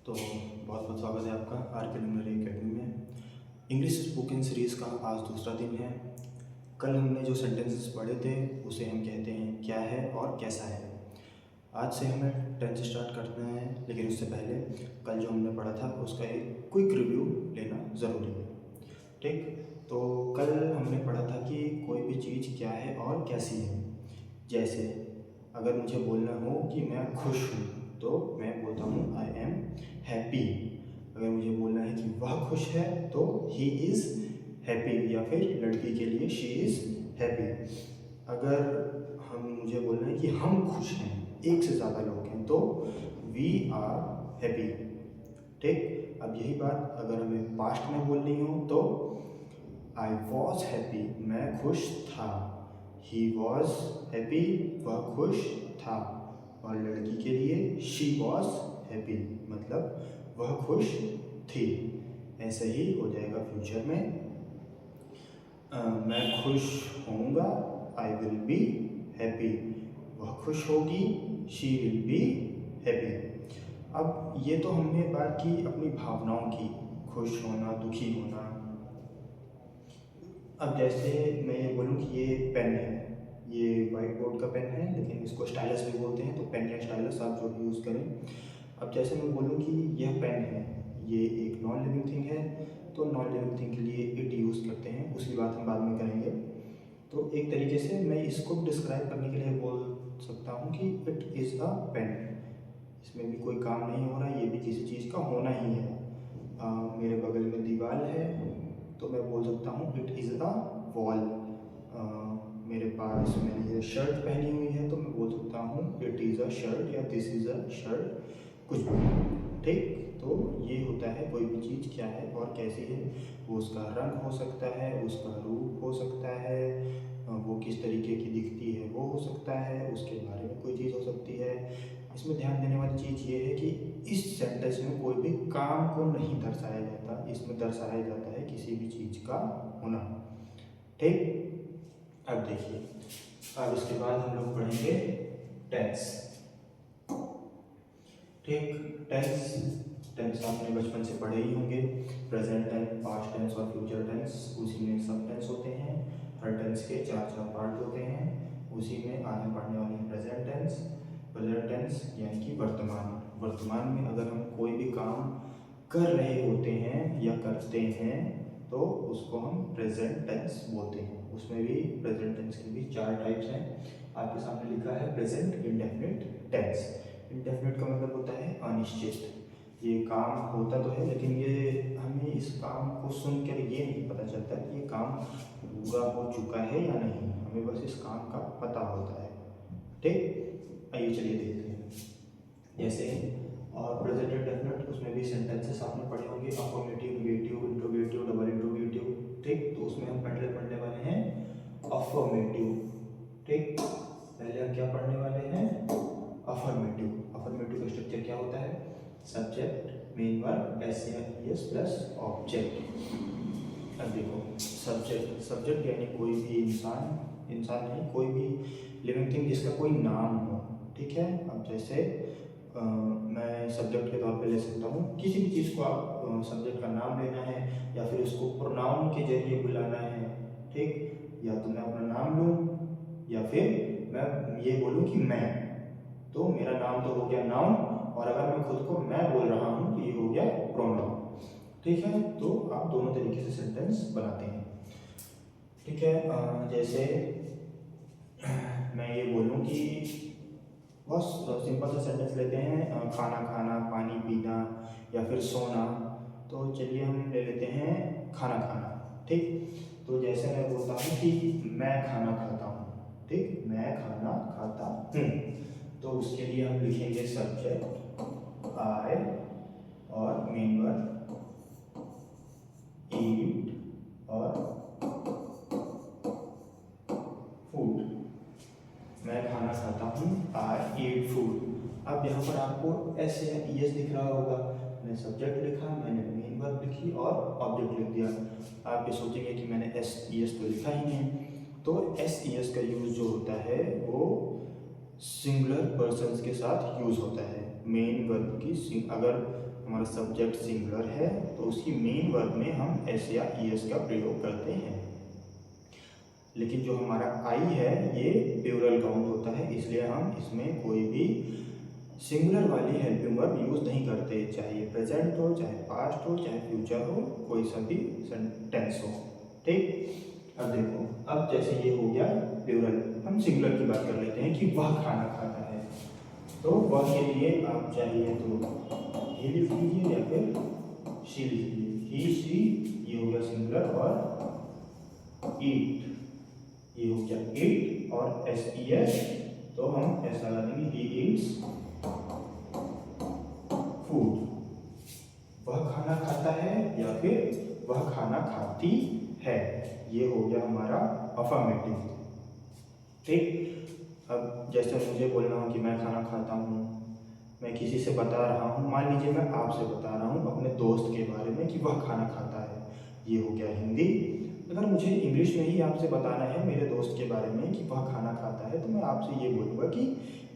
तो बहुत बहुत स्वागत है आपका आर के लर्नरी अकेडमी में। इंग्लिश स्पोकन सीरीज़ का आज दूसरा दिन है। कल हमने जो सेंटेंसेस पढ़े थे उसे हम कहते हैं क्या है और कैसा है। आज से हमें टेंस स्टार्ट करना है, लेकिन उससे पहले कल जो हमने पढ़ा था उसका एक क्विक रिव्यू लेना ज़रूरी है। ठीक, तो कल हमने पढ़ा था कि कोई भी चीज़ क्या है और कैसी है। जैसे अगर मुझे बोलना हो कि मैं खुश हूँ तो मैं बोलता हूँ आई एम हैप्पी। अगर मुझे बोलना है कि वह खुश है तो ही इज़ हैप्पी, या फिर लड़की के लिए शी इज़ हैप्पी। अगर मुझे बोलना है कि हम खुश हैं, एक से ज़्यादा लोग हैं, तो वी आर हैप्पी। ठीक, अब यही बात अगर हमें पास्ट में बोलनी हो तो आई वॉज हैप्पी, मैं खुश था। ही वॉज हैप्पी, वह खुश था। और लड़की के लिए शी वॉज हैप्पी, मतलब वह खुश थी। ऐसे ही हो जाएगा फ्यूचर में। मैं खुश होऊंगा, आई विल बी हैप्पी। वह खुश होगी, शी विल बी हैप्पी। अब ये तो हमने बात की अपनी भावनाओं की, खुश होना, दुखी होना। अब जैसे मैं ये बोलूँ कि ये पेन है, ये वाइट बोर्ड का पेन है, लेकिन इसको स्टाइलस भी बोलते हैं, तो पेन या स्टाइलस आप जो भी यूज़ करें। अब जैसे मैं बोलूँ कि यह पेन है, ये एक नॉन लिविंग थिंग है, तो नॉन लिविंग थिंग के लिए इट यूज़ करते हैं, उसकी बात हम बाद में करेंगे। तो एक तरीके से मैं इसको डिस्क्राइब करने के लिए बोल सकता हूँ कि इट इज़ अ पेन। इसमें भी कोई काम नहीं हो रहा, ये भी किसी चीज़ का होना ही है। मेरे बगल में दीवार है तो मैं बोल सकता हूँ इट इज़ अ वॉल। मेरे पास मैंने ये शर्ट पहनी हुई है तो मैं बोल सकता हूँ इट इज़ अ शर्ट या दिस इज़ अ शर्ट, कुछ भी। ठीक, तो ये होता है कोई भी चीज़ क्या है और कैसी है। वो उसका रंग हो सकता है, उसका रूप हो सकता है, वो किस तरीके की दिखती है वो हो सकता है, उसके बारे में कोई चीज़ हो सकती है। इसमें ध्यान देने वाली चीज़ ये है कि इस सेंटेंस में कोई भी काम को नहीं दर्शाया जाता, इसमें दर्शाया जाता है किसी भी चीज़ का होना। ठीक, अब देखिए, अब इसके बाद हम लोग पढ़ेंगे टेंस। ठीक, टेंस टेंस आपने बचपन से पढ़े ही होंगे। प्रेजेंट टेंस, पास्ट टेंस और फ्यूचर टेंस, उसी में सब टेंस होते हैं। हर टेंस के चार चार पार्ट होते हैं। उसी में आज हम पढ़ने वाले हैं प्रेजेंट टेंस। प्रेजेंट टेंस यानी कि वर्तमान। वर्तमान में अगर हम कोई भी काम कर रहे होते हैं या करते हैं तो उसको हम प्रेजेंट टेंस बोलते हैं। उसमें भी प्रेजेंट टेंस के भी चार टाइप्स हैं। आपके सामने लिखा है प्रेजेंट इंडेफिनिट टेंस। इंडेफिनिट का मतलब होता है अनिश्चित। ये काम होता तो है लेकिन ये हमें इस काम को सुनकर ये नहीं पता चलता कि ये काम पूरा हो चुका है या नहीं, हमें बस इस काम का पता होता है। ठीक, आइए चलिए देखते हैं। जैसे और प्रेजेंट इंडेफिनिट, उसमें भी सेंटेंसेस आपने पढ़े होंगे, affirmative, negative, interrogative, double interrogative. ठीक, तो उसमें हम पहले पढ़ने वाले हैं अफर्मेटिव। ठीक, पहले हम क्या पढ़ने वाले हैं, अफर्मेटिव। अफर्मेटिव का स्ट्रक्चर क्या होता है, सब्जेक्ट, मेन वर्ब, एस या एस प्लस ऑब्जेक्ट। अब देखो, सब्जेक्ट, सब्जेक्ट यानी कोई भी इंसान, इंसान नहीं, कोई भी लिविंग थिंग जिसका कोई नाम हो। ठीक है, अब जैसे मैं सब्जेक्ट के तौर पे ले सकता हूँ किसी भी चीज़ को। आप सब्जेक्ट का नाम लेना है या फिर उसको प्रोनाउन के जरिए बुलाना है। ठीक, या तो मैं अपना नाम लूँ या फिर मैं ये बोलूँ कि मैं, तो मेरा नाम तो हो गया नाउन, और अगर मैं खुद को मैं बोल रहा हूँ तो ये हो गया प्रोनाउन। ठीक है, तो आप दोनों तरीके से सेंटेंस बनाते हैं। ठीक है, जैसे मैं ये बोलूँ कि बहुत सिंपल सा सेंटेंस लेते हैं, खाना खाना, पानी पीना या फिर सोना। तो चलिए हम ले लेते हैं खाना खाना। ठीक, तो जैसे मैं बोलता हूँ कि मैं खाना खाता हूँ। ठीक, मैं खाना खाता हूँ, तो उसके लिए हम लिखेंगे सब्जेक्ट आई और मेन वर्ब ईट और फूड। मैं खाना खाता हूँ, आई ईट फूड। अब यहाँ पर आपको एस या एस दिख रहा होगा। मैंने सब्जेक्ट लिखा, मैंने मेन वर्ब लिखी और ऑब्जेक्ट लिख दिया। आप ये सोचेंगे कि मैंने एस एस तो लिखा ही नहीं। तो एस एस का यूज़ जो होता है वो सिंगुलर पर्सन्स के साथ यूज़ होता है। मेन वर्ब की अगर हमारा सब्जेक्ट सिंगुलर है तो उसकी मेन वर्ब में हम एस या ईएस का प्रयोग करते हैं। लेकिन जो हमारा आई है ये प्लूरल काउंट होता है, इसलिए हम इसमें कोई भी सिंगुलर वाली हेल्पिंग वर्ब यूज़ नहीं करते, चाहे प्रेजेंट हो, चाहे पास्ट हो, चाहे फ्यूचर हो, कोई सा भी टेंस हो। ठीक, अब देखो, अब जैसे ये हो गया प्लूरल, हम सिंगुलर की बात कर लेते हैं कि वह खाना खाता है। तो वह के लिए आप चाहिए तो ही लिख लीजिए या फिर शी लिख लीजिए। ही शी ये हो गया सिंगुलर, और ईट ये हो गया ईट, और एस ई एस तो हम ऐसा लगा देंगे ही ईट्स फूड। वह खाना खाता है या फिर वह खाना खाती है, ये हो गया हमारा अफर्मेटिव। ठीक, अब जैसे मुझे बोलना हो कि मैं खाना खाता हूँ, मैं किसी से बता रहा हूँ, मान लीजिए मैं आपसे बता रहा हूँ अपने दोस्त के बारे में कि वह खाना खाता है, ये हो गया हिंदी। अगर मुझे इंग्लिश में ही आपसे बताना है मेरे दोस्त के बारे में कि वह खाना खाता है, तो मैं आपसे ये बोलूँगा कि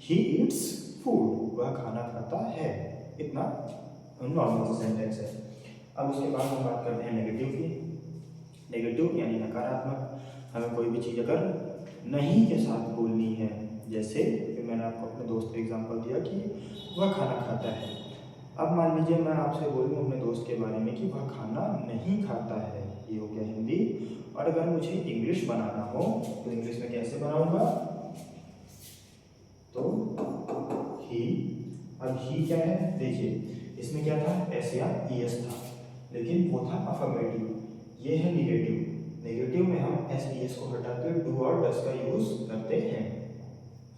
ही ईट्स फूड, वह खाना खाता है। इतना नॉर्मल सेंटेंस है। अब उसके बाद हम बात करते हैं नेगेटिव की। नेगेटिव यानी नकारात्मक। हमें कोई भी चीज़ अगर नहीं के साथ बोलनी है, जैसे मैंने आपको अपने दोस्त का एग्जांपल दिया कि वह खाना खाता है। अब मान लीजिए मैं आपसे बोलूँ अपने दोस्त के बारे में कि वह खाना नहीं खाता है, ये हो गया हिंदी। और अगर मुझे इंग्लिश बनाना हो तो इंग्लिश में कैसे बनाऊंगा, तो ही। अब ही क्या है, देखिए इसमें क्या था, एस या ईएस था, लेकिन वो था अफर्मेटिव, ये है निगेटिव। नेगेटिव में हम एस ई एस को हटाकर डू और डस का यूज करते हैं।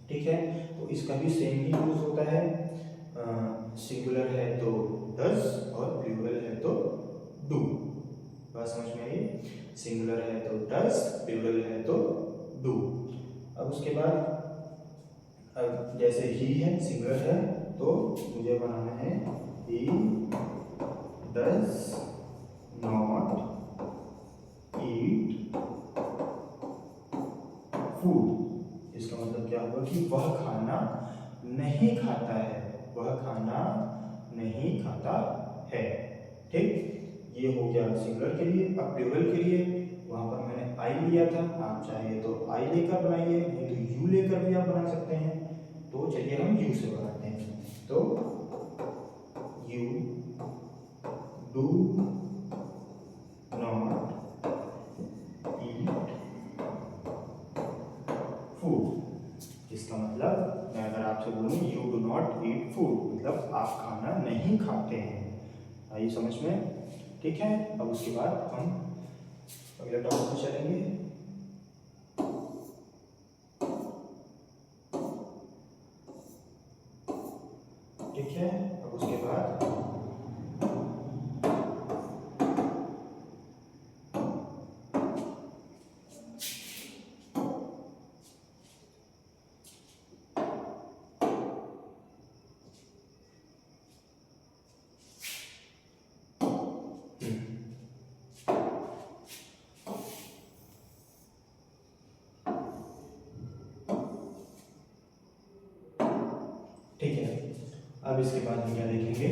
ठीक है, तो इसका भी सेम ही यूज होता है। सिंगुलर है तो डस और प्लूरल है तो डू। बात समझ में आई? सिंगुलर है तो डस, प्लूरल है तो डू। अब उसके बाद अब जैसे ही है, सिंगुलर है, तो मुझे बनाना है ही डस नॉट ईट फूड। इसका मतलब क्या हुआ कि वह खाना नहीं खाता है, वह खाना नहीं खाता है। ठीक, ये हो गया सिंगुलर के लिए। अब प्लूरल के लिए वहां पर मैंने आई लिया था, आप चाहे तो आई लेकर बनाइए, नहीं तो यू लेकर भी आप बना सकते हैं। तो चलिए हम यू से बनाते हैं। तो you do not eat food. इसका मतलब मैं अगर आपसे बोलूँ you do not eat food, मतलब आप खाना नहीं खाते हैं। आइए समझ में? ठीक है, अब उसके बाद हम अगले टॉपिक पे चलेंगे। ठीक है, अब उसके बाद ठीक है, अब इसके बाद हम क्या देखेंगे,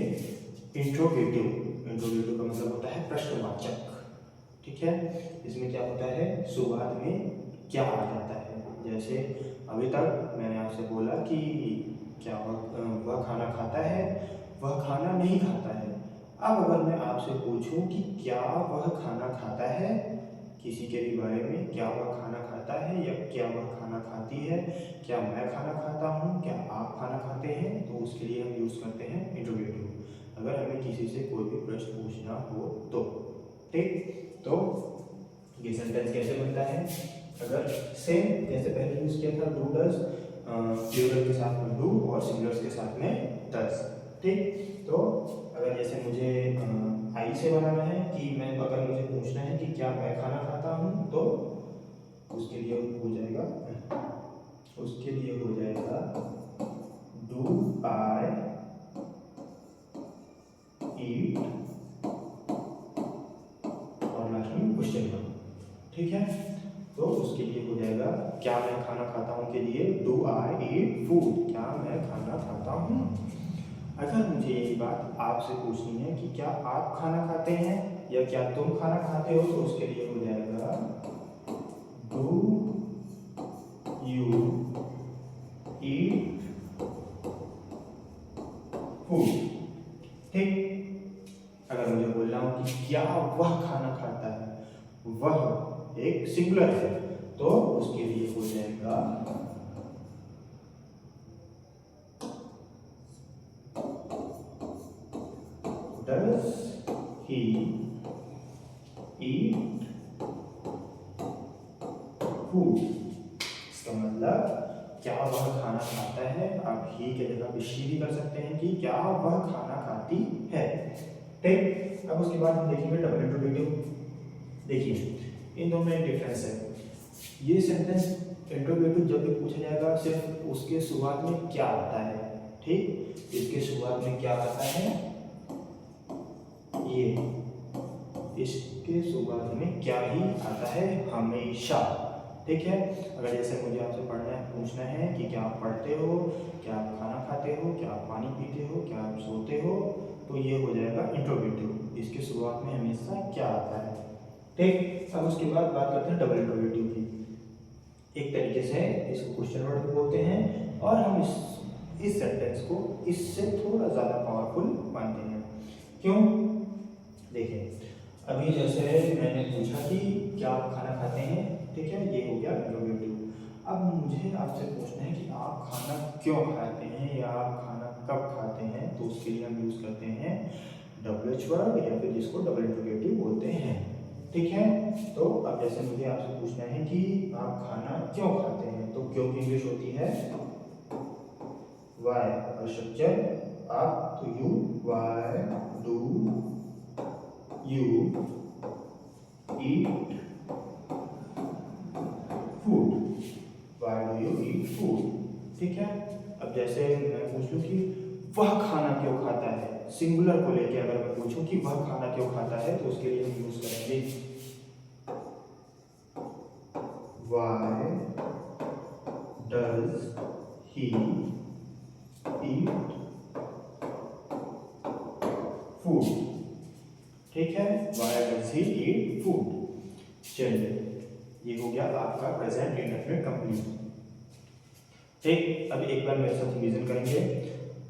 इंट्रोगेटिव। इंट्रोगेटिव का मतलब होता है प्रश्नवाचक। ठीक है, इसमें क्या होता है, शुरुआत में क्या आ जाता है। जैसे अभी तक मैंने आपसे बोला कि क्या वह खाना खाता है, वह खाना नहीं खाता है। अब अगर मैं आपसे पूछूं कि क्या वह खाना खाता है, किसी के भी बारे में, क्या वह खाना खाता है या क्या वह खाना खाती है, क्या मैं खाना खाता हूँ, क्या आप खाना खाते हैं, तो उसके लिए हम यूज़ करते हैं इंट्रोगेटिव। अगर हमें किसी से कोई भी प्रश्न पूछना हो तो। ठीक, तो ये सेंटेंस कैसे बनता है, अगर सेम जैसे पहले यूज़ किया था डू डज, प्लूरल के साथ में डू और सिंगुलर्स के साथ में डज। ठीक, तो अगर जैसे मुझे आई से बनाना है कि मैं, अगर मुझे पूछना है कि क्या मैं खाना खाता हूँ, तो उसके लिए हो जाएगा डू आई ईट और लास्ट में क्वेश्चन का। ठीक है, तो उसके लिए हो जाएगा क्या मैं खाना खाता हूँ के लिए डू आई ईट फूड, क्या मैं खाना खाता हूँ। अगर मुझे ये बात आपसे पूछनी है कि क्या आप खाना खाते हैं या क्या तुम खाना खाते हो, तो उसके लिए हो जाएगा डू यू ईट फूड। ठीक। अगर मुझे बोलना हो कि क्या वह खाना खाता है, वह एक सिंगुलर है, तो उसके लिए हो जाएगा डज ही ईट फूड। इसका मतलब क्या वह खाना खाता है, आप ही के जगह पे शी भी कर सकते हैं कि क्या वह खाना खाती है। ठीक। अब उसके बाद हम देखेंगे डबल इंट्रोगेटिव। देखिए इन दोनों में एक डिफरेंस है। ये सेंटेंस इंट्रोगेटिव जब भी पूछा जाएगा सिर्फ उसके शुरुआत में क्या आता है। ठीक। इसके शुरुआत में क्या आता है, ये इसके शुरुआत में क्या ही आता है हमेशा। ठीक है। अगर जैसे मुझे आपसे पढ़ना है, पूछना है कि क्या आप पढ़ते हो, क्या आप खाना खाते हो, क्या आप पानी पीते हो, क्या आप सोते हो, तो ये हो जाएगा इंट्रोगेटिव। इसके शुरुआत में हमेशा क्या आता है। ठीक। अब उसके बाद बात करते हैं डबल इंट्रोगेटिव की। एक तरीके से इसको क्वेश्चन वर्ड भी बोलते हैं और हम इस सेंटेंस को इससे थोड़ा ज़्यादा पावरफुल मानते हैं। क्यों? देखिए अभी जैसे मैंने पूछा कि क्या आप खाना खाते हैं, ठीक है, ये हो गया इंट्रोगेटिव। अब मुझे आपसे पूछना है कि आप खाना क्यों खाते हैं या आप खाना कब खाते हैं, तो उसके लिए हम यूज करते हैं डबल एच वर्ड या फिर जिसको डबल इंट्रोगेटिव बोलते हैं। ठीक है। तो अब जैसे मुझे आपसे पूछना है कि आप खाना क्यों खाते हैं, तो क्यों की इंग्लिश होती है वाई, और स्ट्रक्चर आप, तो you, why do you eat food, why do you eat food. ठीक है। अब जैसे मैं पूछ लूं कि वह खाना क्यों खाता है, सिंगुलर को लेके अगर मैं पूछूं कि वह खाना क्यों खाता है, तो उसके लिए हम यूज करेंगे why does he eat food. ठीक है। Why does he eat food. चलिए ये हो गया आपका प्रेजेंट इंडेफिनिट कंप्लीट। ठीक। अब एक बार मेरे साथ रिवीजन करेंगे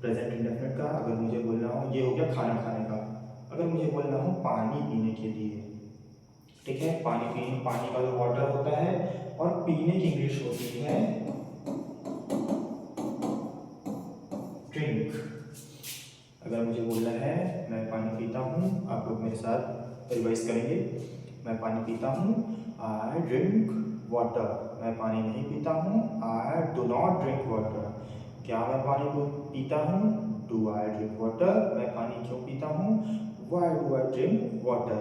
प्रेजेंट इंडेफिनिट का। अगर मुझे बोलना हो, ये हो गया खाना खाने का। अगर मुझे बोलना हो पानी पीने के लिए, ठीक है, पानी पीने, पानी का जो वाटर होता है, और पीने की इंग्लिश होती है ड्रिंक। अगर मुझे बोलना है मैं पानी पीता हूँ, आप लोग मेरे साथ रिवाइज करेंगे। मैं पानी पीता हूँ, आई ड्रिंक वाटर। मैं पानी नहीं पीता हूँ, I do not drink water. क्या मैं पानी को पीता हूँ, डू आई ड्रिंक वाटर। मैं पानी क्यों पीता हूँ, why do I drink water.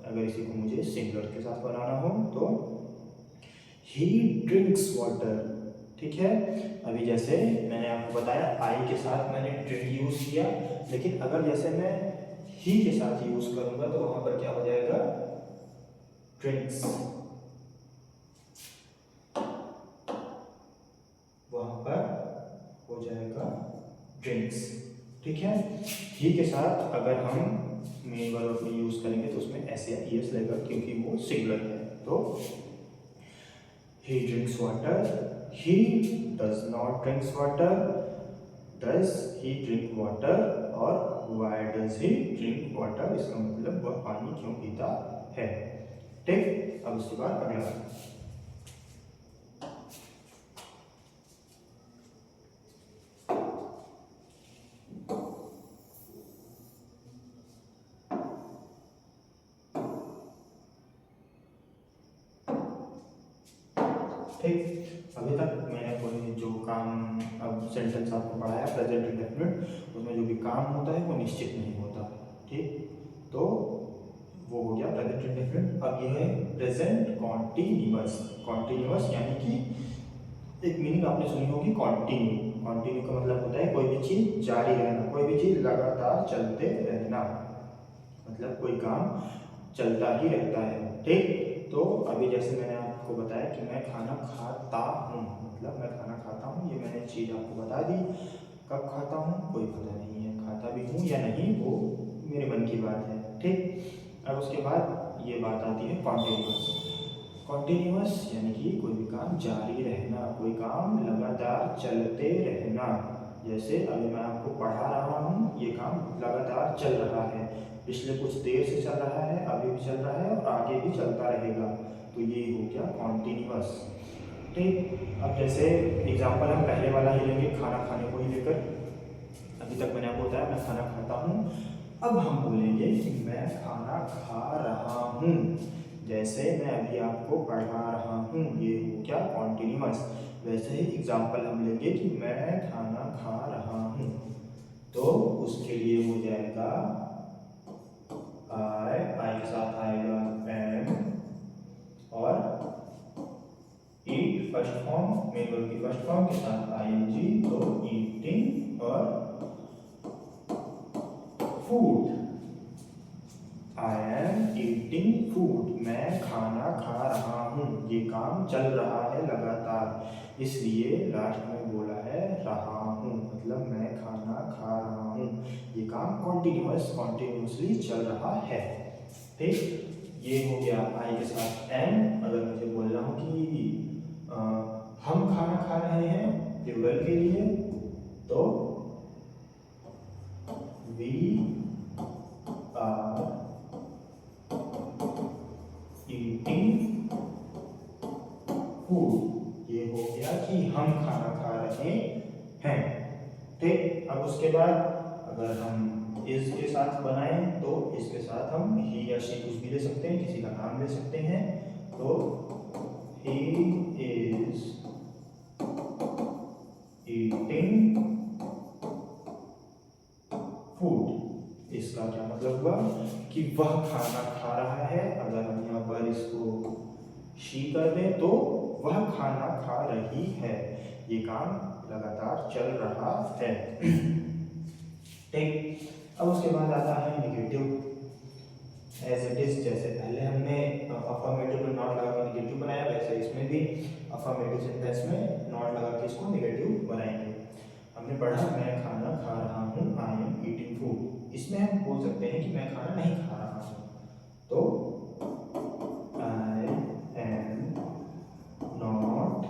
अगर इसी को मुझे सिंगुलर के साथ बनाना हो तो ही ड्रिंक्स वाटर। ठीक है। अभी जैसे मैंने आपको बताया आई के साथ मैंने ड्रिंक यूज किया, लेकिन अगर जैसे मैं ही के साथ यूज करूंगा तो वहां पर क्या हो जाएगा, ड्रिंक्स। वहां पर हो जाएगा ड्रिंक्स। ठीक है। ही के साथ अगर हम मेन वर्ब में यूज करेंगे तो उसमें एस या ईएस लगेगा, क्योंकि वो सिंगुलर है। तो he drinks water, he does not drinks water, does he drink water, और why does he drink water, इसका मतलब वह पानी क्यों पीता है। ठीक। अब उसके बाद अगला ठीक। अभी तक मैंने कोई जो काम, अब सेंटेंस आपको पढ़ाया प्रेजेंट इंडेफिनिट, उसमें जो भी काम होता है वो निश्चित नहीं होता। ठीक। तो वो हो गया प्रेजेंट इंडेफिनिट। अब ये है प्रेजेंट कॉन्टिन्यूअस। कॉन्टिन्यूअस यानी कि एक मीनिंग आपने सुनी होगी कॉन्टिन्यू। कॉन्टिन्यू का मतलब होता है कोई भी चीज जारी रहना, कोई भी चीज लगातार चलते रहना, मतलब कोई काम चलता ही रहता है। ठीक। तो अभी जैसे मैंने आपको बताया कि मैं खाना खाता हूँ, मतलब मैं खाना खाता हूँ, ये मैंने चीज़ आपको बता दी। कब खाता हूँ कोई पता नहीं है, खाता भी हूँ या नहीं वो मेरे मन की बात है। ठीक, अब उसके बाद ये बात आती है कॉन्टिन्यूअस। कॉन्टिन्यूअस यानी कि कोई भी काम जारी रहना, कोई काम लगातार चलते रहना। जैसे अभी मैं आपको पढ़ा रहा हूँ, ये काम लगातार चल रहा है, पिछले कुछ देर से चल रहा है, अभी भी चल रहा है और आगे भी चलता रहेगा, तो ये हो गया कॉन्टिन्यूअस। ठीक, अब जैसे एग्जाम्पल हम पहले वाला ही लेंगे, खाना खाने को ही लेकर। अभी तक मैंने आपको बताया मैं खाना खाता हूँ, अब हम बोलेंगे कि मैं खाना खा रहा हूँ। जैसे मैं अभी आपको पढ़ा रहा हूँ, ये हो क्या कॉन्टिन्यूअस। वैसे ही एग्जाम्पल हम लेंगे कि मैं खाना खा रहा हूँ, तो उसके लिए हो जाएगा आई के साथ आएगा एम और ईट फर्स्ट फॉर्म, मेन वर्ब की फर्स्ट फॉर्म के साथ आईएनजी, तो ईटिंग और food. I am eating food, मैं खाना खा रहा हूँ, ये काम चल रहा है लगातार, इसलिए लास्ट में बोला है रहा हूँ, मतलब मैं खाना खा रहा हूँ, ये काम कॉन्टिन्यूसली चल रहा है। ठीक, ये हो गया आई के साथ एम। अगर मुझे बोलना हो कि हम खाना खा रहे हैं प्लूरल के लिए, तो वी आर ईटिंग फूड, ये हो गया कि हम खाना खा रहे हैं। ठीक, अब उसके बाद अगर हम इस के साथ बनाएं तो इसके साथ हम ही या शी कुछ भी ले सकते हैं, किसी का नाम ले सकते हैं, तो ही इज ईटिंग फूड। इसका क्या मतलब हुआ कि वह खाना खा रहा है। अगर हम यहाँ पर इसको शी कर दें तो वह खाना खा रही है, ये काम लगातार चल रहा है। ठीक, अब उसके बाद आता है नेगेटिव एज इट इज। जैसे पहले हमने अफर्मेटिव में नॉट लगा के नेगेटिव बनाया, वैसे इसमें भी अफर्मेटिव सेंटेंस में नॉट लगा के इसको नेगेटिव बनाएंगे। हमने पढ़ा मैं खाना खा रहा हूँ, आई एम ईटिंग फूड। इसमें हम बोल सकते हैं कि मैं खाना नहीं खा रहा हूँ, तो I am not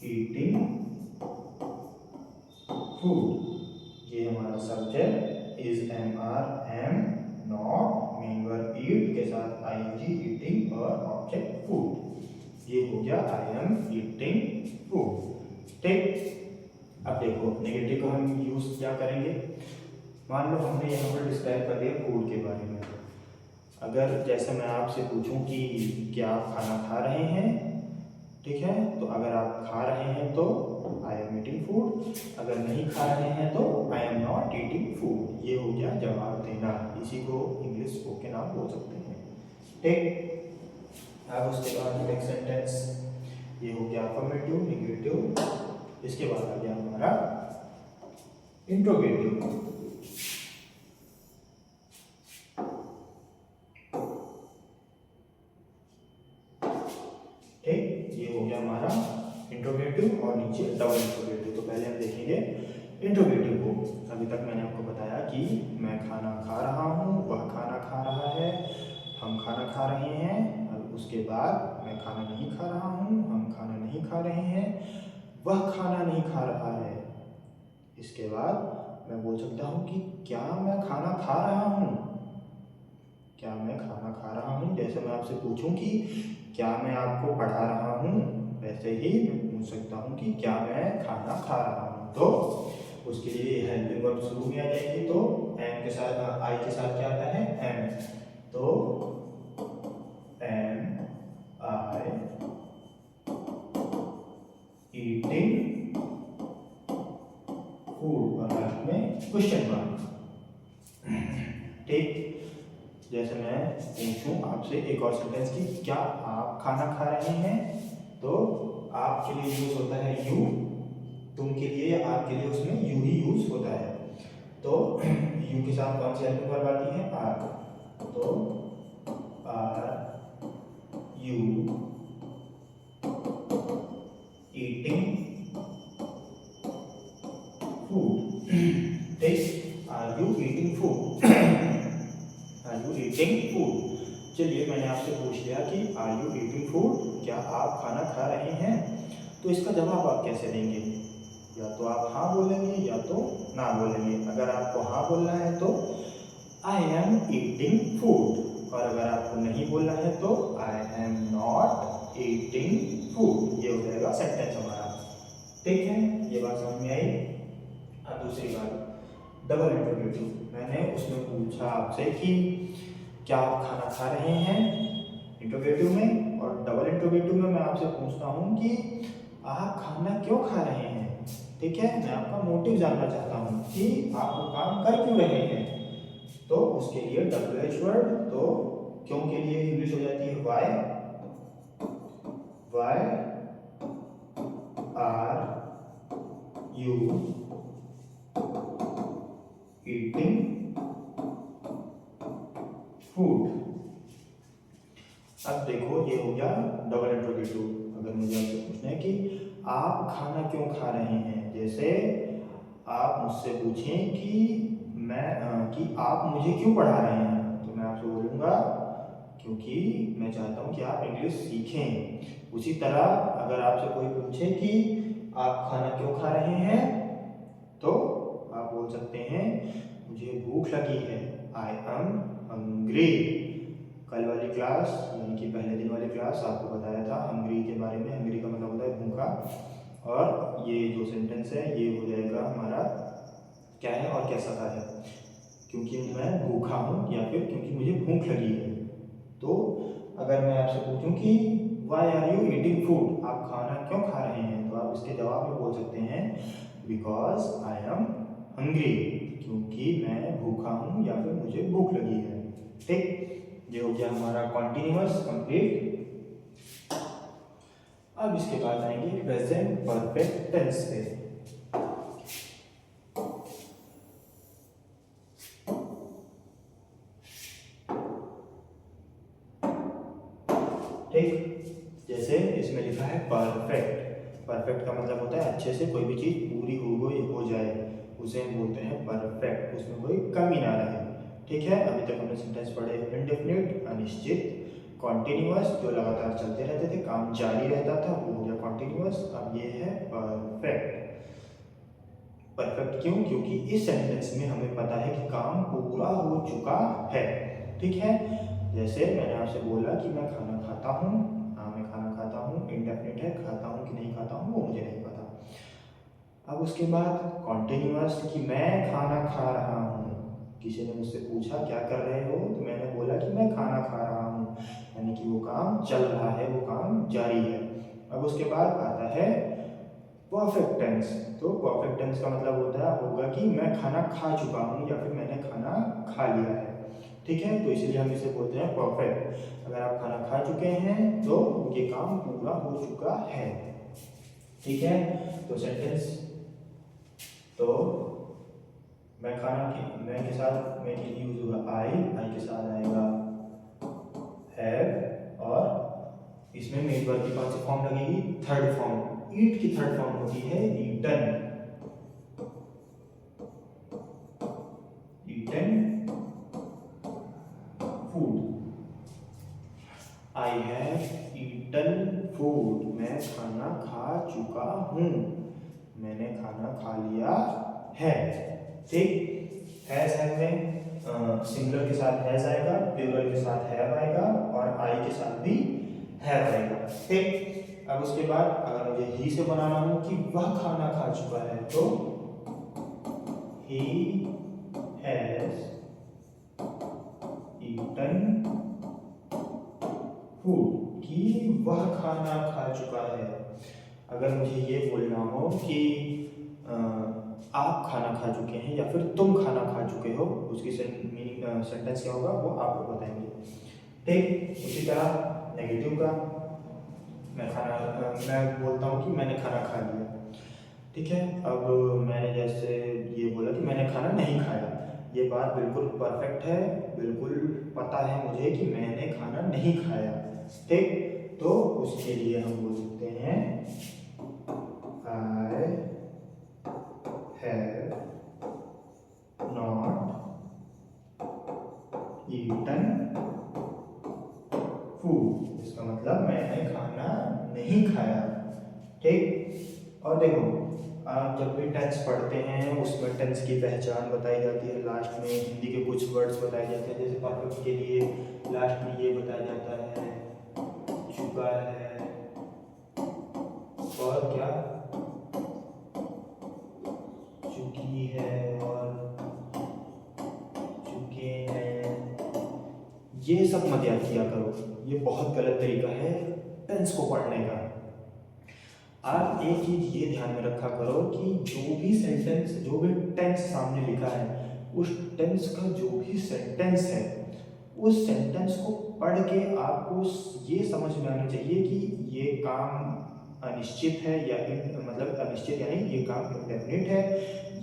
eating food. ये हमारा subject is am are am not, main verb eat के साथ आईएनजी ईटिंग और ऑब्जेक्ट फूड। ये हो गया आई एम ईटिंग फूड। ठीक, अब देखो नेगेटिव को हम यूज क्या करेंगे। मान लो हमने यहाँ पर डिस्क्राइब कर दिया फूड के बारे में। अगर जैसे मैं आपसे पूछूं कि क्या आप खाना खा रहे हैं, ठीक है, तो अगर आप खा रहे हैं तो आई एम ईटिंग फूड, अगर नहीं खा रहे हैं तो I am not eating food. ये हो गया जवाब देना, इसी को इंग्लिश स्पोकन आप बोल सकते हैं। ठीक, अब उसके बाद नेक्स्ट सेंटेंस, ये हो गया अफर्मेटिव नेगेटिव। इसके बाद आ गया हमारा इंट्रोगेटिव। ठीक, ये हो गया हमारा इंट्रोगेटिव और नीचे डबल इंट्रोगेटिव। तो पहले हम देखेंगे इंट्रोगेटिव को। अभी तक मैंने आपको बताया कि मैं खाना खा रहा हूँ, वह खाना खा रहा है, हम खाना खा रहे हैं। और उसके बाद मैं खाना नहीं खा रहा हूँ, हम खाना नहीं खा रहे हैं, वह खाना नहीं खा रहा है। इसके बाद मैं बोल सकता हूँ कि क्या मैं खाना खा रहा हूँ, क्या मैं खाना खा रहा हूँ। जैसे मैं आपसे पूछूं कि क्या मैं आपको पढ़ा रहा हूँ, वैसे ही मैं पूछ सकता हूँ कि क्या मैं खाना खा रहा हूँ। तो उसके लिए हेल्पिंग वर्ब शुरू में आ जाएगी, तो एम के साथ आई के साथ क्या आता है एम, तो एम आई ईटिंग फूड और लास्ट में क्वेश्चन मार्क। ठीक, जैसे मैं पूछूं आपसे एक और सेंटेंस की क्या आप खाना खा रहे हैं, तो आपके लिए यूज होता है यू, तुम के लिए या आपके लिए उसमें यू ही यूज होता है। तो यू के साथ कौन सी हेल्पिंग वर्ब आती है आर, तो आर यू ईटिंग ठीक, are you eating food, are you eating food. चलिए मैंने आपसे पूछ लिया कि आर यू ईटिंग फूड, क्या आप खाना खा रहे हैं, तो इसका जवाब आप कैसे देंगे? या तो आप हाँ बोलेंगे या तो ना बोलेंगे। अगर आपको हाँ बोलना है तो आई एम ईटिंग फूड, और अगर आपको नहीं बोलना है तो I am not eating food. ये हो जाएगा सेंटेंस हमारा। ठीक है, ये बात समझ में आई। अब दूसरी बात, डबल इंटरोगेटिव। मैंने उसमें पूछा आपसे कि क्या आप खाना खा रहे हैं इंटरोगेटिव में, और डबल इंटरोगेटिव में मैं आपसे पूछता हूँ कि आप खाना क्यों खा रहे हैं। ठीक है, मैं आपका मोटिव जानना चाहता हूँ कि आप वो काम कर क्यों रहे हैं। तो उसके लिए WH वर्ड, तो क्यों के लिए इंग्लिश हो जाती है why, why are you eating food. अब देखो ये हो गया डबल इंट्रोगेटिव। अगर मुझे आपसे पूछना है कि आप खाना क्यों खा रहे हैं, जैसे आप मुझसे पूछें कि आप मुझे क्यों पढ़ा रहे हैं, तो मैं आपसे बोलूँगा क्योंकि मैं चाहता हूँ कि आप इंग्लिश सीखें। उसी तरह अगर आपसे कोई पूछे कि आप खाना क्यों खा रहे हैं, तो आप बोल सकते हैं मुझे भूख लगी है, आई एम हंग्री। कल वाली क्लास यानी कि पहले दिन वाली क्लास आपको बताया था हंग्री के बारे में। हंग्री का मतलब होता है भूखा, और ये जो सेंटेंस है ये हो जाएगा हमारा क्या है और कैसा का है, क्योंकि मैं भूखा हूँ या फिर क्योंकि मुझे भूख लगी है। तो अगर मैं आपसे पूछूं कि why are you eating food, आप खाना क्यों खा रहे हैं, तो आप इसके जवाब में बोल सकते हैं बिकॉज आई एम हंग्री, क्योंकि मैं भूखा हूँ या फिर मुझे भूख लगी है। ठीक, ये हो गया हमारा कॉन्टिन्यूअस कंप्लीट। अब इसके बाद आएंगे प्रेजेंट परफेक्ट टेंस पे। ठीक, जैसे इसमें लिखा है परफेक्ट। परफेक्ट का मतलब होता है अच्छे से कोई भी चीज पूरी हो जाए, उसे हम बोलते हैं परफेक्ट, उसमें कोई कमी ना रहे। ठीक है, अभी तक हमने सेंटेंस पढ़े इंडेफिनिट अनिश्चित, कॉन्टिन्यूअस जो लगातार चलते रहते थे, काम जारी रहता था, वो हो गया कॉन्टिन्यूअस। अब ये है परफेक्ट। परफेक्ट क्यों? क्योंकि इस सेंटेंस में हमें पता है कि काम पूरा हो चुका है। ठीक है, जैसे मैंने आपसे बोला कि मैं खाना खाता हूँ, हाँ मैं खाना खाता हूँ, इंडेफिनिट है, खाता हूँ कि नहीं खाता हूँ वो मुझे नहीं पता। अब उसके बाद कॉन्टिन्यूअस कि मैं खाना खा रहा हूँ। किसी ने मुझसे पूछा क्या कर रहे हो, तो मैंने बोला कि मैं खाना खा रहा हूँ, यानी कि वो काम चल रहा है, वो काम जारी है। अब उसके बाद आता है परफेक्ट टेंस। तो परफेक्ट टेंस का मतलब होगा कि मैं खाना खा चुका हूँ या फिर मैंने खाना खा लिया है। ठीक है, तो इसलिए हम इसे बोलते हैं परफेक्ट। अगर आप खाना खा चुके हैं तो ये काम पूरा हो चुका है। ठीक है, तो सेंटेंस, तो मैं के साथ मैं के लिए यूज होगा आई के साथ आएगा हैव, और इसमें मेन वर्ब की कौन सी फॉर्म लगेगी, थर्ड फॉर्म। ईट की थर्ड फॉर्म होती है eaten, eaten food. I have eaten food, मैं खाना खा चुका हूँ, मैंने खाना खा लिया है। ठीक, हैज हैव में सिंगुलर के साथ हैज आएगा, प्लूरल के साथ हैव आएगा, और आई के साथ भी हैव आएगा। ठीक, अब उसके बाद अगर मुझे ही से बनाना हो कि वह खाना खा चुका है, तो ही हैज ईटन फूड, कि वह खाना खा चुका है। अगर मुझे ये बोलना हो कि आप खाना खा चुके हैं या फिर तुम खाना खा चुके हो, उसकी मीनिंग सेंटेंस क्या होगा वो आप लोग बताएंगे। ठीक, उसी तरह नेगेटिव का मैं बोलता हूँ कि मैंने खाना खा लिया। ठीक है, अब मैंने जैसे ये बोला कि मैंने खाना नहीं खाया, ये बात बिल्कुल परफेक्ट है, बिल्कुल पता है मुझे कि मैंने खाना नहीं खाया। ठीक, तो उसके लिए हम बोल सकते हैं आई हैव नहीं खाया। ठीक, और देखो आप जब भी टेंस पढ़ते हैं उसमें टेंस की पहचान बताई जाती है, लास्ट में हिंदी के कुछ वर्ड्स बताए जाते हैं। जैसे परफेक्ट के लिए लास्ट में ये बताया जाता है चुका है, और क्या चुकी है और चुके हैं। ये सब मत याद किया करो, ये बहुत गलत तरीका है टेंस को पढ़ने का। आप एक चीज ये ध्यान में रखा करो कि जो भी सेंटेंस, जो भी टेंस सामने लिखा है, उस टेंस का जो भी सेंटेंस है, उस सेंटेंस को पढ़ के आपको ये समझ में आना चाहिए कि ये काम अनिश्चित है या मतलब अनिश्चित यानी ये काम इंडेफिनिट है,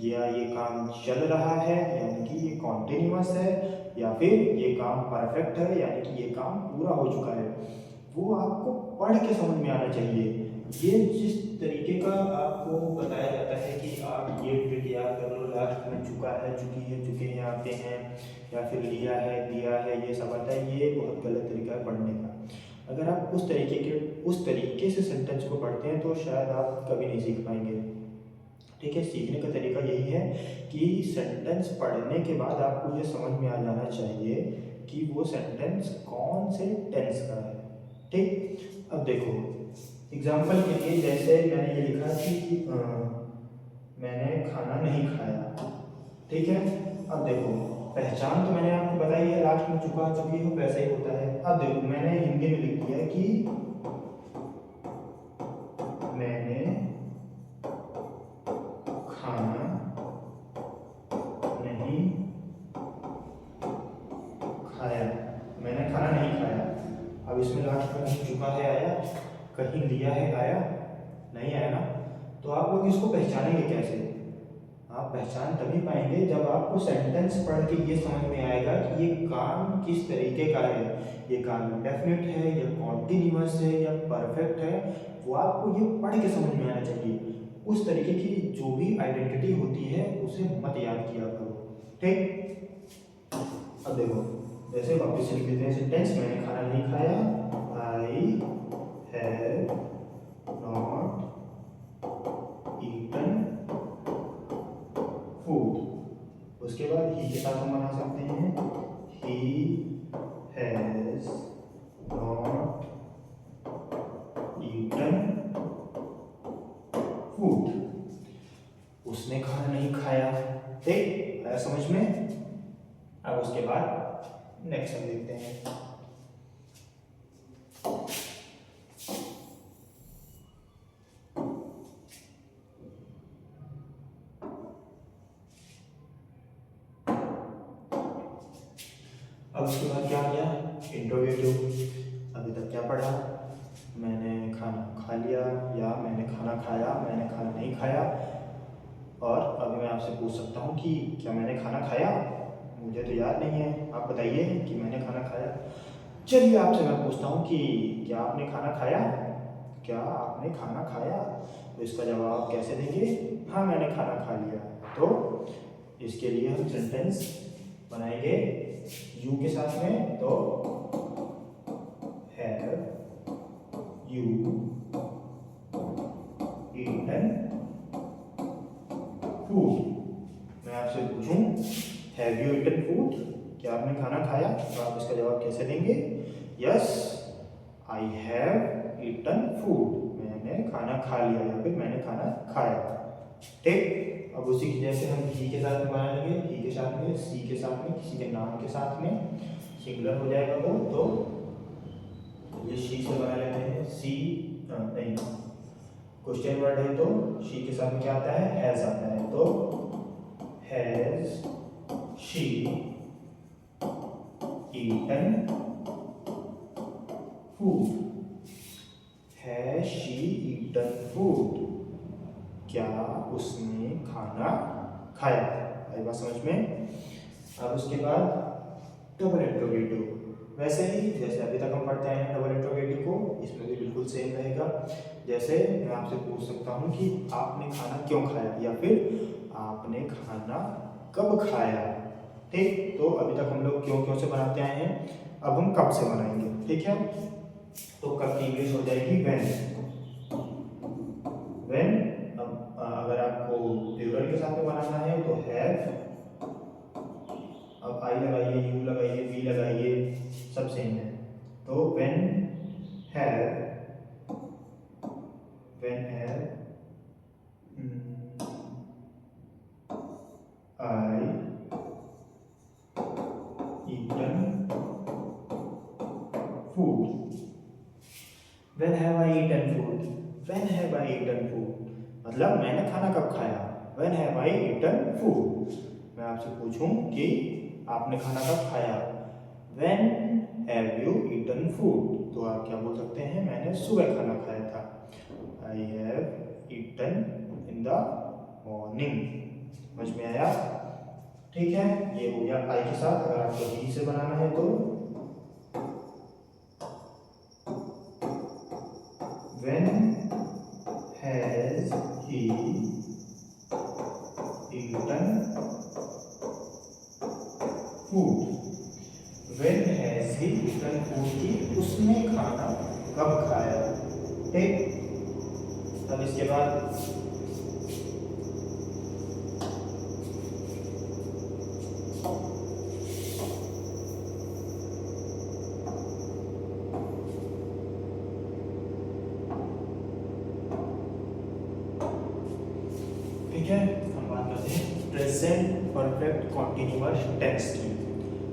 या ये काम चल रहा है यानी कि ये कॉन्टिन्यूअस है, या फिर ये काम परफेक्ट है यानी कि ये काम पूरा हो चुका है। वो आपको पढ़ के समझ में आना चाहिए। ये जिस तरीके का आपको बताया जाता है कि आप ये ट्रिक याद कर लो, लास्ट में चुका है, चुकी है, चुके हैं आते हैं, या फिर लिया है, दिया है, ये सब आता है, ये बहुत गलत तरीका है पढ़ने का। अगर आप उस तरीके से सेंटेंस को पढ़ते हैं तो शायद आप कभी नहीं सीख पाएंगे। ठीक है, सीखने का तरीका यही है कि सेंटेंस पढ़ने के बाद आपको ये समझ में आ जाना चाहिए कि वो सेंटेंस कौन से टेंस का है। ठीक, अब देखो एग्जाम्पल के लिए जैसे मैंने ये लिखा कि मैंने खाना नहीं खाया। ठीक है, अब देखो पहचान तो मैंने आपको बताई है, लास्ट में चुका चुकी हो वैसे ही होता है। अब देखो मैंने हिंदी में लिख दिया कि मैंने खाना नहीं खाया, मैंने खाना नहीं खाया। अब इसमें लास्ट में कहीं चुका है आया, कहीं लिया है आया, नहीं आया ना। तो आप लोग इसको पहचानेंगे कैसे? आप पहचान तभी पाएंगे जब आपको सेंटेंस पढ़ के ये समझ में आएगा कि ये काम किस तरीके का है, ये काम इंडेफिनिट है या कॉन्टिन्यूअस है या परफेक्ट है। वो आपको ये पढ़ के समझ में आना चाहिए। उस तरीके की जो भी आइडेंटिटी होती है उसे मत याद किया करो। ठीक, अब देखो जैसे वापस लिख देते हैं सेंटेंस, मैंने खाना नहीं खाया, I have not eaten food. उसके बाद ही के साथ हम बना सकते हैं he has not eaten food. उसने खाना नहीं खाया। ठीक, आया समझ में? अब उसके बाद नेक्स्ट हम देखते हैं। अब उसके बाद क्या किया? इंट्रोगेटिव। अभी तक क्या पढ़ा? मैंने खाना खा लिया या मैंने खाना खाया, मैंने खाना नहीं खाया। और अभी मैं आपसे पूछ सकता हूँ कि क्या मैंने खाना खाया? मुझे तो याद नहीं है, आप बताइए कि मैंने खाना खाया। चलिए आपसे मैं पूछता हूँ कि क्या आपने खाना खाया? क्या आपने खाना खाया? तो इसका जवाब आप कैसे देंगे? हाँ, मैंने खाना खा लिया। तो इसके लिए हम सेंटेंस बनाएंगे यू के साथ में। तो हैव यू ईटन फूड। मैं आपसे पूछूं हैव यू ईटन फूड, क्या आपने खाना खाया? तो आप इसका जवाब कैसे देंगे? Yes, I have eaten food, मैंने खाना खा लिया या फिर मैंने खाना खाया। ठीक, अब उसी की जैसे हम ही के साथ में बनाएंगे, ही के साथ में, सी के साथ में, किसी के नाम के साथ में सिंगुलर हो जाएगा वो। तो ये शी से बना लेते हैं, सी नहीं, क्वेश्चन वर्ड है तो शी के साथ में क्या आता है? हैज आता है। तो has she eaten food, has she eaten food, क्या उसने खाना खाया? आई बात समझ में? अब उसके बाद डबल इंट्रोगेटिव। वैसे ही जैसे अभी तक हम पढ़ते हैं डबल इंट्रोगेटिव को, इसमें भी बिल्कुल सेम रहेगा। जैसे मैं आपसे पूछ सकता हूँ कि आपने खाना क्यों खाया या फिर आपने खाना कब खाया। ठीक, तो अभी तक हम लोग क्यों क्यों से बनाते आए हैं, अब हम कब से बनाएंगे। ठीक है, तो कब की इंग्लिश हो जाएगी व्हेन। व्हेन, अब अगर आपको प्लूरल के साथ में बनाना है तो हैव, अब आई लगाइए, यू लगाइए, वी लगाइए, सब सेम है। तो when have, I eaten food, when have I eaten food, when have I eaten food मतलब मैंने खाना कब खाया। When have I eaten food, मैं आपसे पूछूं कि आपने खाना कब खाया। When have you eaten food, तो आप क्या बोल सकते हैं, मैंने सुबह खाना खाया था। I have eaten in the morning. समझ में आया? ठीक है, ये हो गया आई के साथ। अगर आपको ही से बनाना है तो when has he eaten food, when has he eaten food की उसने खाना कब खाया। ठीक, अब इसके बाद ठीक है, हम बात करते हैं प्रेजेंट परफेक्ट कॉन्टिन्यूअस टेंस की।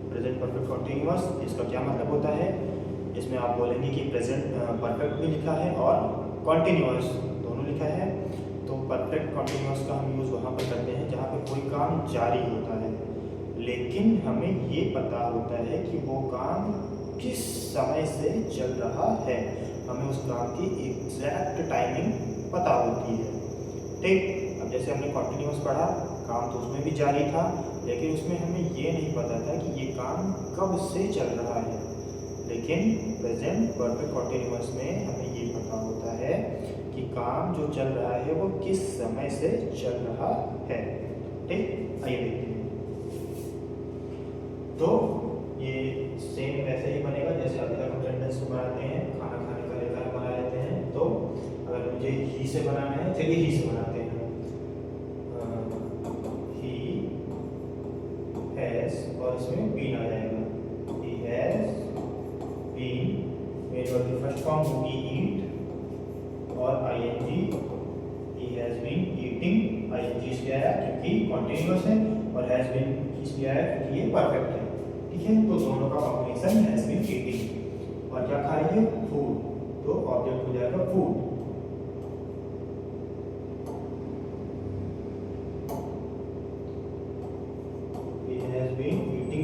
प्रेजेंट परफेक्ट कॉन्टिन्यूअस, इसका क्या मतलब होता है। इसमें आप बोलेंगे कि प्रेजेंट परफेक्ट भी लिखा है और कॉन्टिन्यूअस दोनों लिखा है। तो परफेक्ट कॉन्टिन्यूअस का हम यूज़ वहाँ पर करते हैं जहाँ पे कोई काम जारी होता है, लेकिन हमें ये पता होता है कि वो काम किस समय से चल रहा है। हमें उस काम की एग्जैक्ट टाइमिंग पता होती है। ठीक, अब जैसे हमने कॉन्टिन्यूअस पढ़ा, काम तो उसमें भी जारी था, लेकिन उसमें हमें ये नहीं पता था कि ये काम कब से चल रहा है। लेकिन प्रेजेंट परफेक्ट कॉन्टिन्यूअस में हमें ये पता होता है कि काम जो चल रहा है वो किस समय से चल रहा है। ठीक, आइए देखते हैं। तो ये सेम वैसे ही बनेगा जैसे अभी तक हम सेंटेंस को बनाते हैं। खाना खाने का लेकर बना लेते हैं। तो अगर मुझे ही से बनाना है, चलिए ही से बनाते हैं। ही हैज, और इसमें बीन आ जाएगा। ही हैज बीन, मेरे वर्ब की फर्स्ट फॉर्म होगी ईट, और ING, he has been eating. ING इसलिए आया क्योंकि कॉन्टिन्यूअस है, और हैज बीन इसलिए आया क्योंकि ये परफेक्ट है। ठीक है, तो दोनों का कॉम्बिनेशन हैज बीन ईटिंग। और क्या खा रही है, फूड, तो ऑब्जेक्ट हो जाएगा फूड।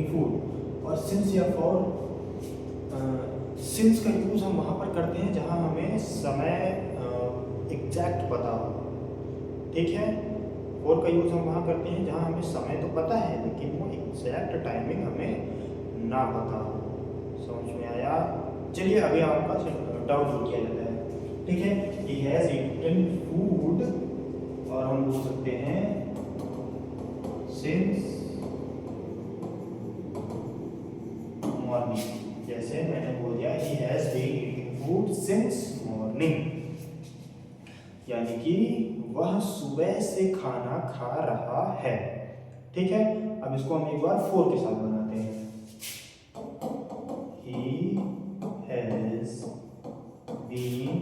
फूड। और सिंस या फॉर, सिंस का यूज हम वहां पर करते हैं जहां हमें समय एग्जैक्ट पता हो। ठीक है, फॉर का यूज हम वहां करते हैं जहां हमें समय तो पता है लेकिन वो एग्जैक्ट टाइमिंग हमें ना पता हो। समझ में आया? चलिए अभी आपका डाउट दूर किया जाता है। ठीक है, ही हैज ईटन फूड, और हम बोल सकते हैं सिंस मॉर्निंग। जैसे मैंने बोल दिया he has been eating food since morning, यानी कि वह सुबह से खाना खा रहा है। ठीक है, अब इसको हम एक बार फोर के साथ बनाते हैं। He has been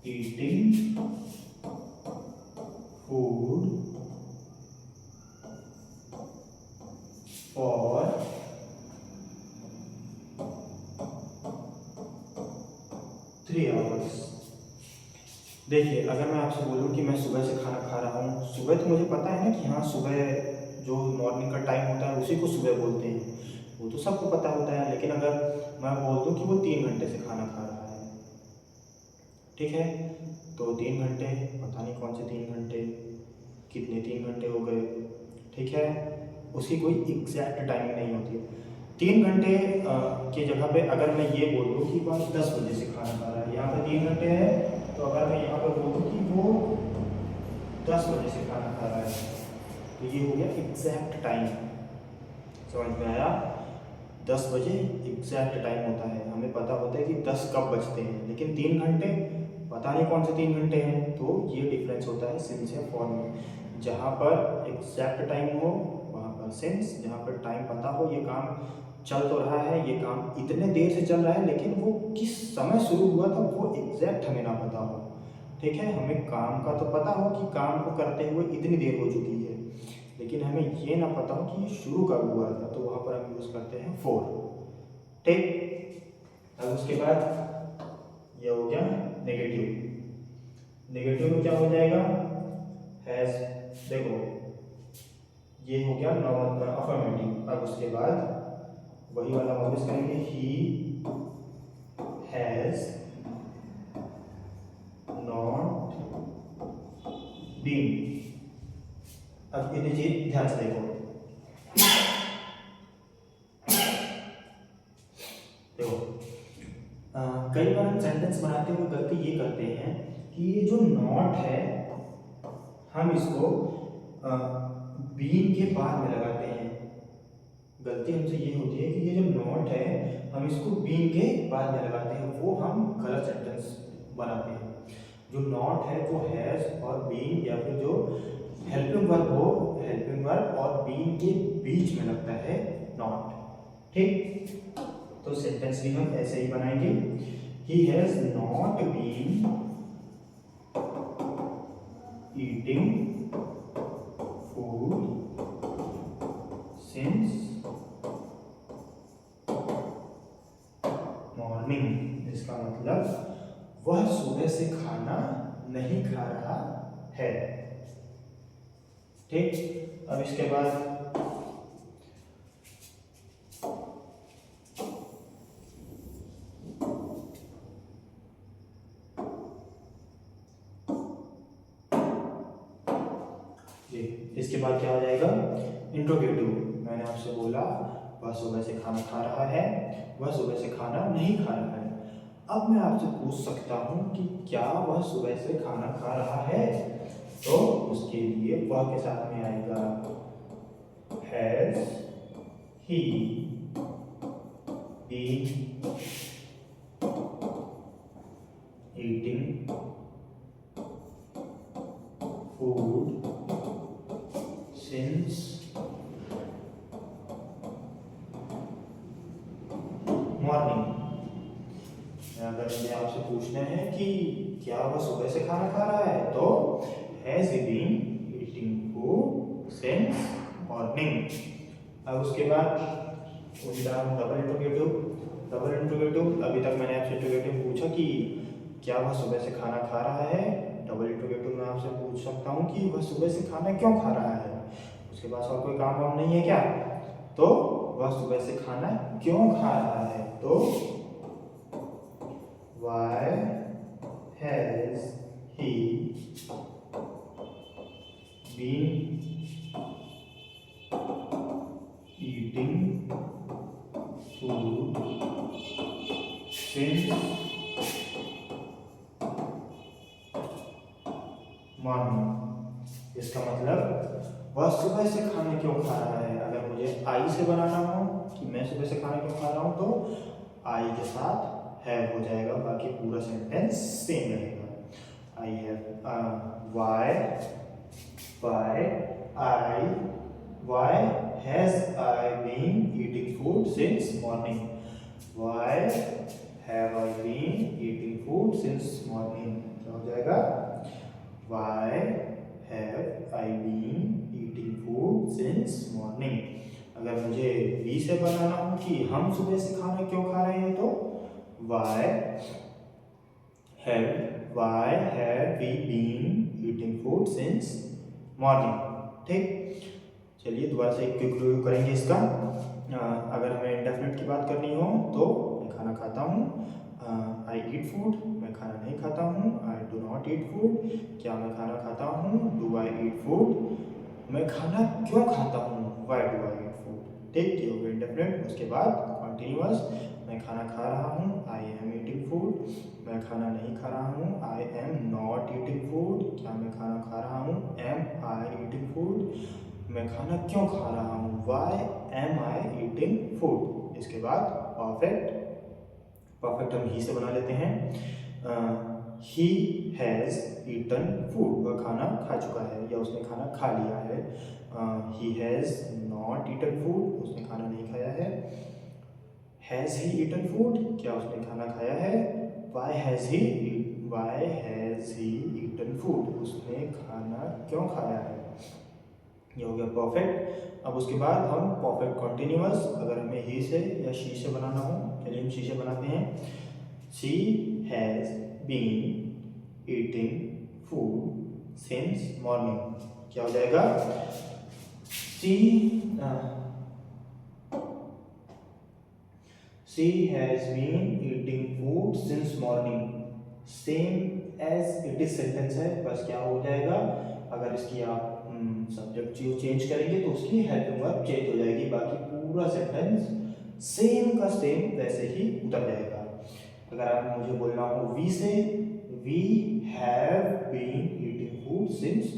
eating food for 3 hours. देखिए, अगर मैं आपसे बोलूं कि मैं सुबह से खाना खा रहा हूँ, सुबह तो मुझे पता है ना कि हाँ सुबह जो मॉर्निंग का टाइम होता है उसी को सुबह बोलते हैं, वो तो सबको पता होता है। लेकिन अगर मैं बोल दूं कि वो 3 घंटे से खाना खा रहा है, ठीक है, तो 3 घंटे, पता नहीं कौन से 3 घंटे, कितने 3 घंटे हो गए। ठीक है, उसकी कोई एग्जैक्ट टाइमिंग नहीं होती। 3 घंटे की जगह पे अगर मैं ये बोल दूँ कि वह 10 बजे से खाना खा रहा है, यहाँ पे 3 घंटे है, तो अगर मैं यहाँ पर बोल दूँ कि वो 10 बजे से खाना खा रहा है, तो ये हो गया एग्जैक्ट टाइम। समझ में आया? 10 बजे एग्जैक्ट टाइम होता है, हमें पता होता है कि 10 कब बजते हैं, लेकिन 3 घंटे पता नहीं कौन से 3 घंटे हैं। तो ये डिफरेंस होता है सिंस या फॉर में। जहाँ पर एग्जैक्ट टाइम हो वहाँ पर सिंस, जहाँ पर टाइम पता हो ये काम चल तो रहा है, ये काम इतने देर से चल रहा है, लेकिन वो किस समय शुरू हुआ था वो एग्जैक्ट हमें ना पता हो। ठीक है, हमें काम का तो पता हो कि काम को करते हुए इतनी देर हो चुकी है, लेकिन हमें ये ना पता हो कि ये शुरू कब हुआ था। तो वहाँ पर हम यूज़ करते हैं फॉर। ठीक, अब उसके बाद ये हो गया नेगेटिव। नेगेटिव में क्या हो जाएगा, हैज। देखो ये हो गया नॉर्मल अफर्मेटिव। अब उसके बाद वही वाला वापस करेंगे, ही हैज नॉट बीन। अब ये चीज ध्यान से देखो, कई बार हम सेंटेंस बनाते हुए गलती ये करते हैं कि ये जो नॉट है हम इसको बीन के बाद में लगाते हैं। गलती हमसे ये होती है कि ये जो नॉट है हम इसको बीन के बाद में लगाते हैं, वो हम गलत सेंटेंस बनाते हैं। जो नॉट है वो हैज और बीन या फिर जो हेल्पिंग वर्ब हो, हेल्पिंग वर्ब और बीन के बीच में लगता है नॉट। ठीक, तो सेंटेंस भी हम ऐसे ही बनाएंगे, he has not been eating food since morning. इसका मतलब वह सुबह से खाना नहीं खा रहा है। ठीक, अब इसके बाद इसके बाद क्या हो जाएगा, इंट्रोगेटिव। मैंने आपसे बोला वह सुबह से खाना खा रहा है, वह सुबह से खाना नहीं खा रहा है। अब मैं आपसे पूछ सकता हूं कि क्या वह सुबह से खाना खा रहा है, तो उसके लिए वह के साथ में आएगा has he been eating food since morning. अगर मुझे आपसे पूछना है कि क्या वह सुबह से खाना खा रहा है, तो has he been eating food since morning. अब उसके बाद डबल इंट्रोगेटिव। डबल इंट्रोगेटिव, अभी तक मैंने आपसे इंट्रोगेटिव पूछा कि क्या वह सुबह से खाना खा रहा है। डबल इंट्रोगेटिव में आपसे पूछ सकता हूँ कि वह सुबह से खाना क्यों खा रहा है। उसके पास और कोई काम वाम नहीं है क्या, तो वह सुबह से खाना क्यों खा रहा है, तो why has he been eating food since morning। इसका मतलब वह सुबह से खाना क्यों खा रहा है। अगर मुझे आई से बनाना हो कि मैं सुबह से खाना क्यों खा रहा हूँ, तो आई के साथ हैव हो जाएगा, बाकी पूरा सेंटेंस सेम रहेगा। I have why has I been eating food since morning. Why have I been eating food since morning. क्या हो जाएगा, why have I been eating food since morning. अगर मुझे बी से बनाना हो कि हम सुबह से खाना क्यों खा रहे हैं, तो why have we been eating food since morning। ठीक, चलिए दोबारा से एक क्विक रिव्यू करेंगे इसका। अगर हमें इंडेफिनिट की बात करनी हो तो मैं खाना खाता हूँ, आई ईट फूड, मैं खाना नहीं खाता हूँ, I do not eat food, क्या मैं खाना खाता हूँ, डू आई ईट फूड, मैं खाना क्यों खाता हूँ, why do I eat food. ठीक, ये हो गया इंडेफिनिट। उसके बाद कॉन्टिन्यूअस, मैं खाना खा रहा हूँ, आई एम ईटिंग फूड, मैं खाना नहीं खा रहा हूँ, आई एम नॉट ईटिंग फूड, क्या मैं खाना खा रहा हूँ, एम आई ईटिंग फूड, मैं खाना क्यों खा रहा हूँ, वाई एम आई ईटिंग फूड। इसके बाद परफेक्ट। परफेक्ट हम ही से बना लेते हैं। ही हैज़ ईटन फूड, वह खाना खा चुका है या उसने खाना खा लिया है। He has not eaten food, उसने खाना नहीं खाया है। हैज़ ही ईटन फूड, क्या उसने खाना खाया है। Why has he eaten food, उसने खाना क्यों खाया है। ये हो गया परफेक्ट। अब उसके बाद हम परफेक्ट कॉन्टिन्यूअस, अगर हमें ही से या शी से बनाना हो, चलिए हम शी से बनाते हैं। She has been eating food since morning, क्या हो जाएगा। She has been eating food since morning, same as it is sentence है, बस क्या हो जाएगा, अगर इसकी आप सब्जेक्ट चेंज करेंगे तो उसकी हेल्पिंग वर्ब चेंज हो जाएगी, बाकी पूरा सेंटेंस सेम का सेम वैसे ही उतर जाएगा। अगर आप मुझे बोलना हो वी से, we have been eating food since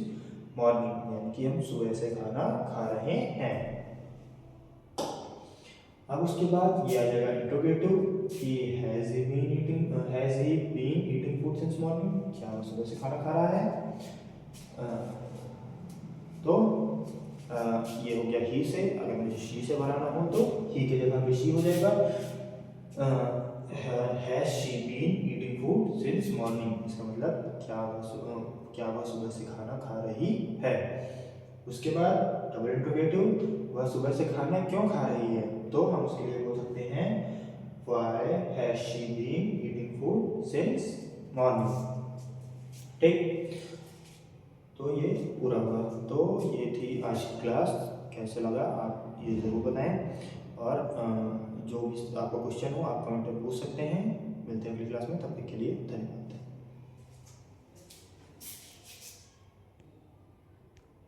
morning, यानी कि हम सुबह से खाना खा रहे हैं। अब उसके बाद ये आ जाएगा इंट्रोगेटिव कि has he been eating food since morning, क्या वो सुबह से खाना खा रहा है। तो ये हो गया ही से। अगर मुझे शी से बनाना हो तो ही के जगह पे शी हो जाएगा। Has she been eating food since morning, इसका मतलब क्या वह सुबह से खाना खा रही है। उसके बाद डबल इंट्रोगेटिव, वह सुबह से खाना क्यों खा रही है, तो हम उसके लिए बोल सकते हैं why has she been eating food since morning. ठीक, तो ये पूरा हुआ। तो ये थी आज की क्लास, कैसे लगा आप ये ज़रूर बताएं, और जो भी आपका क्वेश्चन हो आप कमेंट में पूछ सकते हैं। मिलते हैं अगली क्लास में, तब तक के लिए धन्यवाद।